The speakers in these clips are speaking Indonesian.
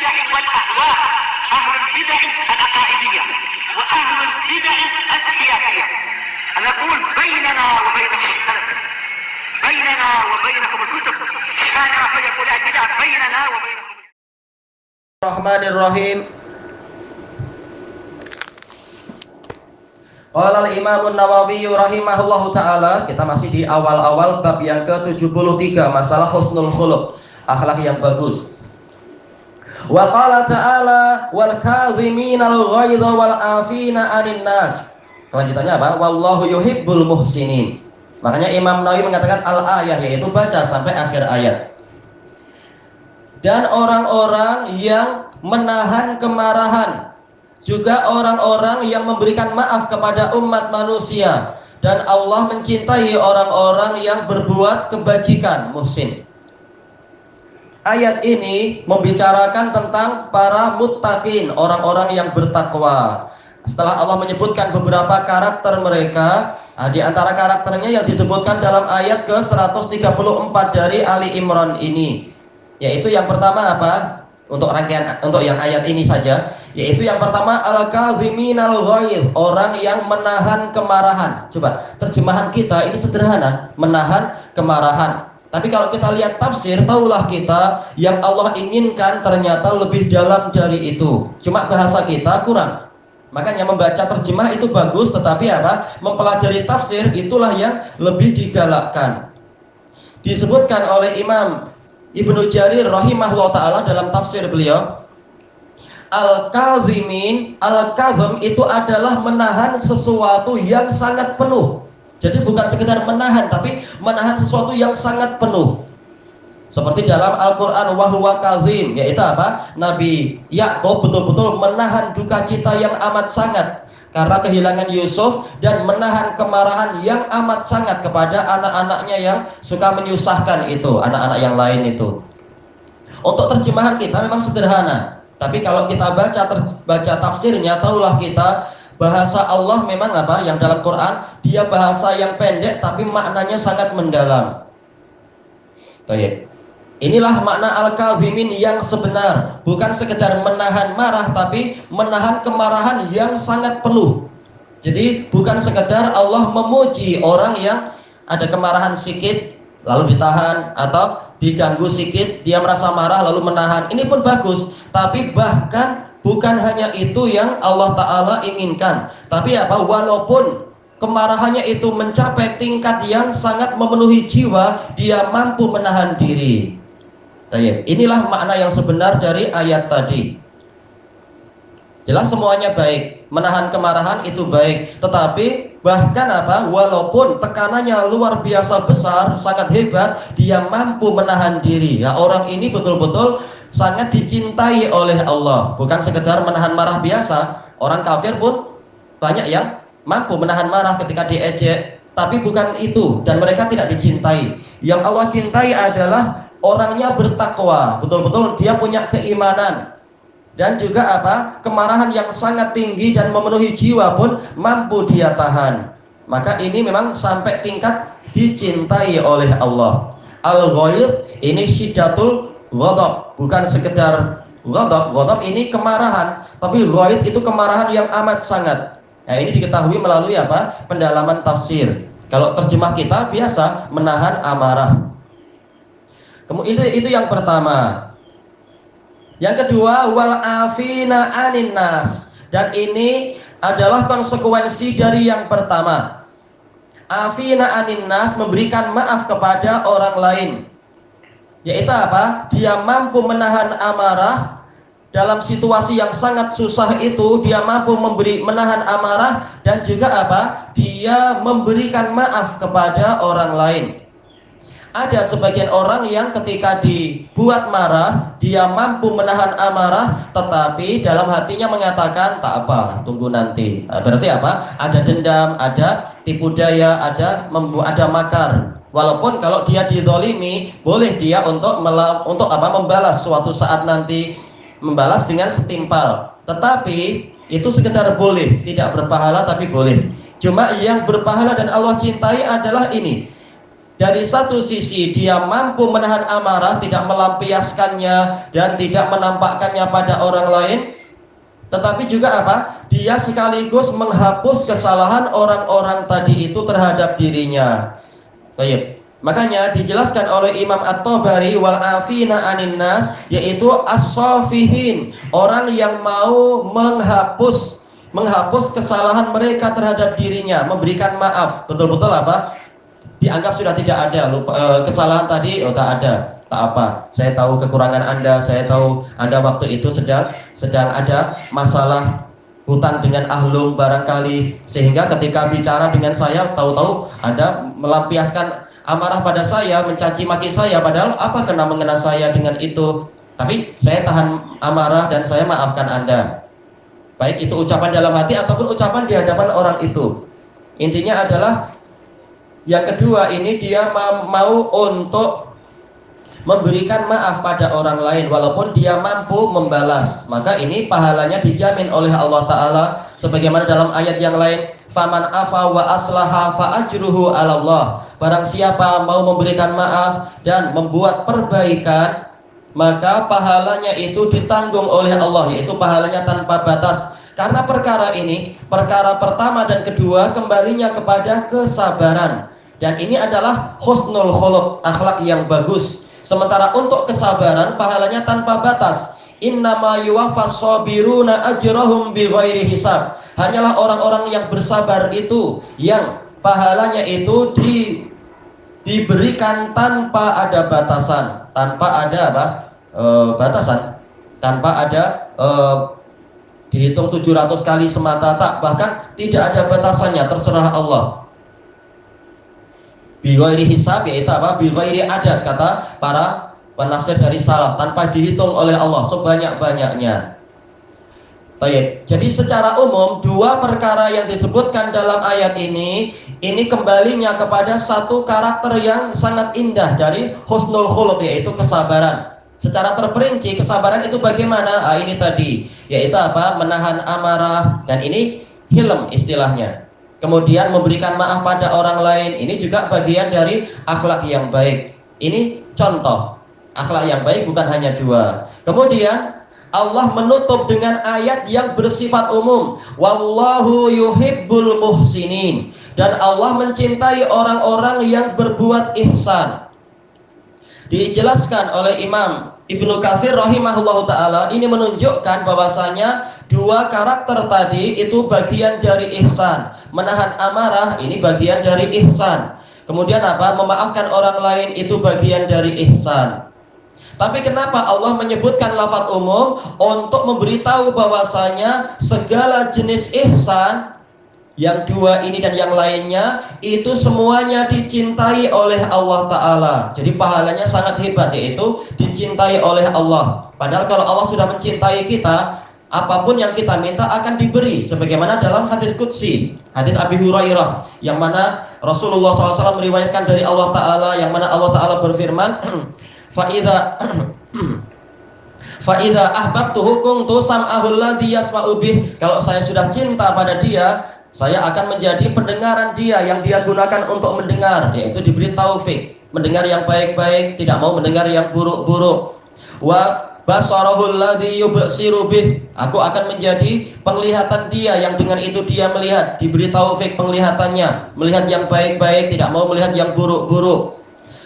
البدع والأهواء، أهل البدع العقائدية وأهل البدع السياسية. نقول بيننا وبينكم السلف، بيننا وبينكم الكتب، كان فيقول البدع بيننا وبينكم. Bismillahirrahmanirrahim. Qala al-Imam an-Nawawi rahimahullahu taala, kita masih di awal-awal bab yang ke-73, masalah husnul khuluq, akhlak yang bagus. Wa qala ta'ala wal kadhiminal ghaidha wal afina 'anil nas. Kelanjutannya apa? Wallahu yuhibbul muhsinin. Makanya Imam Nawawi mengatakan al-ayah, yaitu baca sampai akhir ayat. Dan orang-orang yang menahan kemarahan, juga orang-orang yang memberikan maaf kepada umat manusia, dan Allah mencintai orang-orang yang berbuat kebajikan, muhsin. Ayat ini membicarakan tentang para muttaqin, orang-orang yang bertakwa. Setelah Allah menyebutkan beberapa karakter mereka, di antara karakternya yang disebutkan dalam ayat ke-134 dari Ali Imran ini, yaitu yang pertama apa? Untuk yang ayat ini saja, yaitu yang pertama al-kadhiminal ghaidh, orang yang menahan kemarahan. Coba terjemahan kita ini sederhana, menahan kemarahan. Tapi kalau kita lihat tafsir, tahulah kita yang Allah inginkan ternyata lebih dalam dari itu. Cuma bahasa kita kurang. Makanya membaca terjemah itu bagus, tetapi apa? Mempelajari tafsir itulah yang lebih digalakkan. Disebutkan oleh Imam Ibnu Jarir rahimahullah ta'ala dalam tafsir beliau, al-kadhimin, al-kadhim itu adalah menahan sesuatu yang sangat penuh. Jadi bukan sekedar menahan, tapi menahan sesuatu yang sangat penuh. Seperti dalam Al-Quran, wa huwa kadhim, yaitu apa? Nabi Yakub betul-betul menahan duka cita yang amat sangat karena kehilangan Yusuf, dan menahan kemarahan yang amat sangat kepada anak-anaknya yang suka menyusahkan itu, anak-anak yang lain itu. Untuk terjemahan kita memang sederhana, tapi kalau kita baca tafsirnya, tahulah kita bahasa Allah memang apa? Yang dalam Quran dia bahasa yang pendek tapi maknanya sangat mendalam. Baik. Inilah makna al-kadhimin yang sebenar, bukan sekedar menahan marah, tapi menahan kemarahan yang sangat penuh. Jadi bukan sekedar Allah memuji orang yang ada kemarahan sedikit lalu ditahan, atau diganggu sedikit dia merasa marah lalu menahan. Ini pun bagus, tapi bahkan bukan hanya itu yang Allah Ta'ala inginkan. Tapi apa? Walaupun kemarahannya itu mencapai tingkat yang sangat memenuhi jiwa, dia mampu menahan diri. Inilah makna yang sebenar dari ayat tadi. Jelas semuanya baik, menahan kemarahan itu baik, tetapi bahkan apa? Walaupun tekanannya luar biasa besar, sangat hebat, dia mampu menahan diri. Ya, orang ini betul-betul sangat dicintai oleh Allah. Bukan sekedar menahan marah biasa. Orang kafir pun banyak yang mampu menahan marah ketika diejek, tapi bukan itu, dan mereka tidak dicintai. Yang Allah cintai adalah orangnya bertakwa, betul-betul dia punya keimanan, dan juga apa? Kemarahan yang sangat tinggi dan memenuhi jiwa pun mampu dia tahan. Maka ini memang sampai tingkat dicintai oleh Allah. Al-ghaidh ini syiddatul ghadab, bukan sekedar ghadab. Ghadab ini kemarahan, tapi ghaidh itu kemarahan yang amat sangat. Nah, ini diketahui melalui apa? Pendalaman tafsir. Kalau terjemah kita biasa menahan amarah. Kemudian itu yang pertama. Yang kedua, wal afina 'anin nas, dan ini adalah konsekuensi dari yang pertama. Afina 'anin nas, memberikan maaf kepada orang lain. Yaitu apa? Dia mampu menahan amarah dalam situasi yang sangat susah itu, dia mampu menahan amarah, dan juga apa? Dia memberikan maaf kepada orang lain. Ada sebagian orang yang ketika dibuat marah, dia mampu menahan amarah, tetapi dalam hatinya mengatakan, tak apa, tunggu nanti. Berarti apa? Ada dendam, ada tipu daya, ada makar. Walaupun kalau dia dizalimi, boleh dia untuk membalas suatu saat nanti, membalas dengan setimpal. Tetapi itu sekedar boleh, tidak berpahala tapi boleh. Cuma yang berpahala dan Allah cintai adalah ini. dari satu sisi dia mampu menahan amarah, tidak melampiaskannya dan tidak menampakkannya pada orang lain, tetapi juga apa? Dia sekaligus menghapus kesalahan orang-orang tadi itu terhadap dirinya. Baik. Makanya dijelaskan oleh Imam At-Tabari, wal afina anin nas, yaitu as-safihin, orang yang mau menghapus kesalahan mereka terhadap dirinya, memberikan maaf. Betul-betul apa? Dianggap sudah tidak ada kesalahan tadi, tak ada, tak apa. Saya tahu kekurangan Anda, saya tahu Anda waktu itu sedang ada masalah hutang dengan ahlum barangkali, sehingga ketika bicara dengan saya, tahu-tahu Anda melampiaskan amarah pada saya, mencaci maki saya, padahal apa kena mengena saya dengan itu. Tapi saya tahan amarah dan saya maafkan Anda. Baik itu ucapan dalam hati ataupun ucapan di hadapan orang itu. Intinya adalah yang kedua ini dia mau untuk memberikan maaf pada orang lain walaupun dia mampu membalas. Maka ini pahalanya dijamin oleh Allah Ta'ala sebagaimana dalam ayat yang lain, faman afa wa aslaha fa ajruhu 'ala Allah. Barang siapa mau memberikan maaf dan membuat perbaikan, maka pahalanya itu ditanggung oleh Allah, yaitu pahalanya tanpa batas. Karena perkara ini, perkara pertama dan kedua kembalinya kepada kesabaran. Dan ini adalah husnul khuluq, akhlak yang bagus. Sementara untuk kesabaran pahalanya tanpa batas. Innama yuwaffas sabiruna ajrahum bighairi hisab. Hanyalah orang-orang yang bersabar itu yang pahalanya itu diberikan tanpa ada batasan, tanpa ada batasan, tanpa ada dihitung 700 kali semata, tak, bahkan tidak ada batasannya, terserah Allah. Bighairi hisab yaitu apa? Bighairi adad, kata para penafsir dari salaf, tanpa dihitung oleh Allah sebanyak-banyaknya. Baik. Jadi secara umum dua perkara yang disebutkan dalam ayat ini kembalinya kepada satu karakter yang sangat indah dari husnul khuluq, yaitu kesabaran. Secara terperinci kesabaran itu bagaimana? Ini tadi, yaitu apa? Menahan amarah, dan ini hilm istilahnya. Kemudian memberikan maaf pada orang lain, ini juga bagian dari akhlak yang baik. Ini contoh akhlak yang baik, bukan hanya dua. Kemudian Allah menutup dengan ayat yang bersifat umum, wallahu yuhibbul muhsinin, dan Allah mencintai orang-orang yang berbuat ihsan. Dijelaskan oleh Imam Ibnu Katsir rahimahullahu ta'ala, ini menunjukkan bahwasanya dua karakter tadi itu bagian dari ihsan. Menahan amarah ini bagian dari ihsan. Kemudian apa? Memaafkan orang lain itu bagian dari ihsan. Tapi kenapa Allah menyebutkan lafaz umum untuk memberitahu bahwasanya segala jenis ihsan, yang dua ini dan yang lainnya, itu semuanya dicintai oleh Allah Ta'ala. Jadi pahalanya sangat hebat, yaitu dicintai oleh Allah. Padahal kalau Allah sudah mencintai kita, apapun yang kita minta akan diberi. Sebagaimana dalam hadis qudsi, hadis Abi Hurairah, yang mana Rasulullah SAW meriwayatkan dari Allah Ta'ala, yang mana Allah Ta'ala berfirman, Fa'idha ahbabtuhu kuntu sam'ahul ladzi yasma'u bih. Kalau saya sudah cinta pada dia, saya akan menjadi pendengaran dia yang dia gunakan untuk mendengar, yaitu diberi taufik, mendengar yang baik-baik, tidak mau mendengar yang buruk-buruk. Wa basarahul ladzi yubsiru bih. Aku akan menjadi penglihatan dia yang dengan itu dia melihat, diberi taufik penglihatannya, melihat yang baik-baik, tidak mau melihat yang buruk-buruk.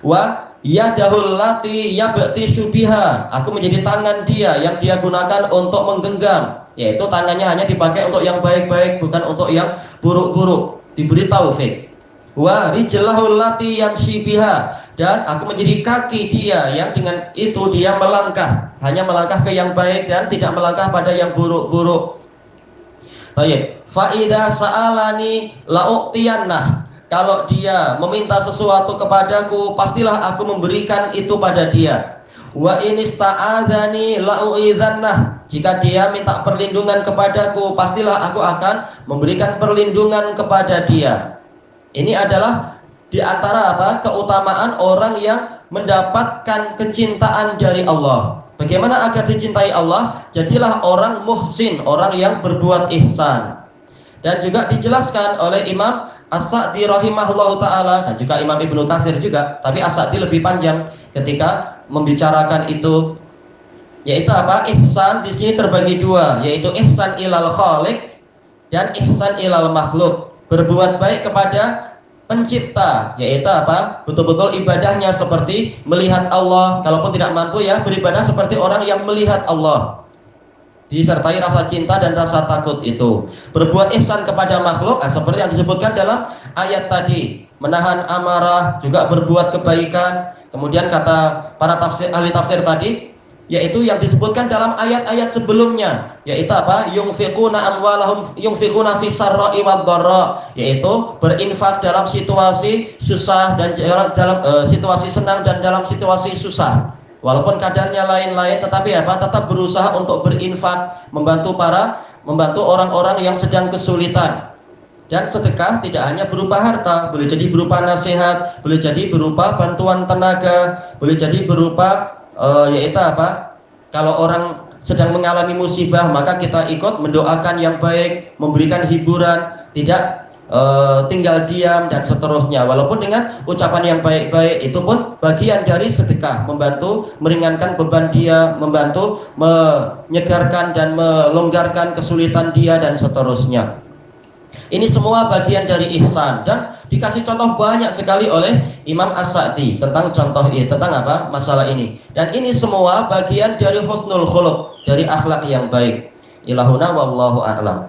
Wa yadahul lati yabtishu biha. Aku menjadi tangan dia yang dia gunakan untuk menggenggam, yaitu tangannya hanya dipakai untuk yang baik-baik, bukan untuk yang buruk-buruk, diberi taufik. Wa rijlahul lati yamshi biha. Dan aku menjadi kaki dia yang dengan itu dia melangkah, hanya melangkah ke yang baik dan tidak melangkah pada yang buruk-buruk. Baik. Fa idza sa'alani la'u'tiyannah. Kalau dia meminta sesuatu kepadaku, pastilah aku memberikan itu pada dia. Wa inista'adzani la'u'idzannah. Jika dia minta perlindungan kepadaku, pastilah aku akan memberikan perlindungan kepada dia. Ini adalah di antara keutamaan orang yang mendapatkan kecintaan dari Allah. Bagaimana agar dicintai Allah? Jadilah orang muhsin, orang yang berbuat ihsan. Dan juga dijelaskan oleh Imam As-Sa'di rahimahullahu taala dan juga Imam Ibnu Katsir juga, tapi As-Sa'di lebih panjang ketika membicarakan itu, yaitu apa? Ihsan di sini terbagi dua, yaitu ihsan ilal khaliq dan ihsan ilal makhluk. Berbuat baik kepada pencipta, yaitu apa? Betul-betul ibadahnya seperti melihat Allah, kalaupun tidak mampu ya beribadah seperti orang yang melihat Allah, disertai rasa cinta dan rasa takut itu. Berbuat ihsan kepada makhluk, seperti yang disebutkan dalam ayat tadi, menahan amarah, juga berbuat kebaikan. Kemudian kata para ahli tafsir tadi, yaitu yang disebutkan dalam ayat-ayat sebelumnya, yaitu apa? Yunfiquna amwalahum yunfiquna fis sarra'i wad dharra, yaitu berinfak dalam situasi susah dan dalam situasi senang dan dalam situasi susah. Walaupun kadarnya lain-lain, tetapi apa? Tetap berusaha untuk berinfak, membantu orang-orang yang sedang kesulitan. Dan sedekah tidak hanya berupa harta, boleh jadi berupa nasihat, boleh jadi berupa bantuan tenaga, boleh jadi berupa yaitu apa? Kalau orang sedang mengalami musibah, maka kita ikut mendoakan yang baik, memberikan hiburan, tidak tinggal diam dan seterusnya. Walaupun dengan ucapan yang baik-baik, itu pun bagian dari sedekah, membantu meringankan beban dia, membantu menyegarkan dan melonggarkan kesulitan dia dan seterusnya. Ini semua bagian dari ihsan, dan dikasih contoh banyak sekali oleh Imam As-Sa'di tentang contoh ini, tentang apa? Masalah ini. Dan ini semua bagian dari husnul khuluq, dari akhlak yang baik. Ilahuna wallahu a'lam.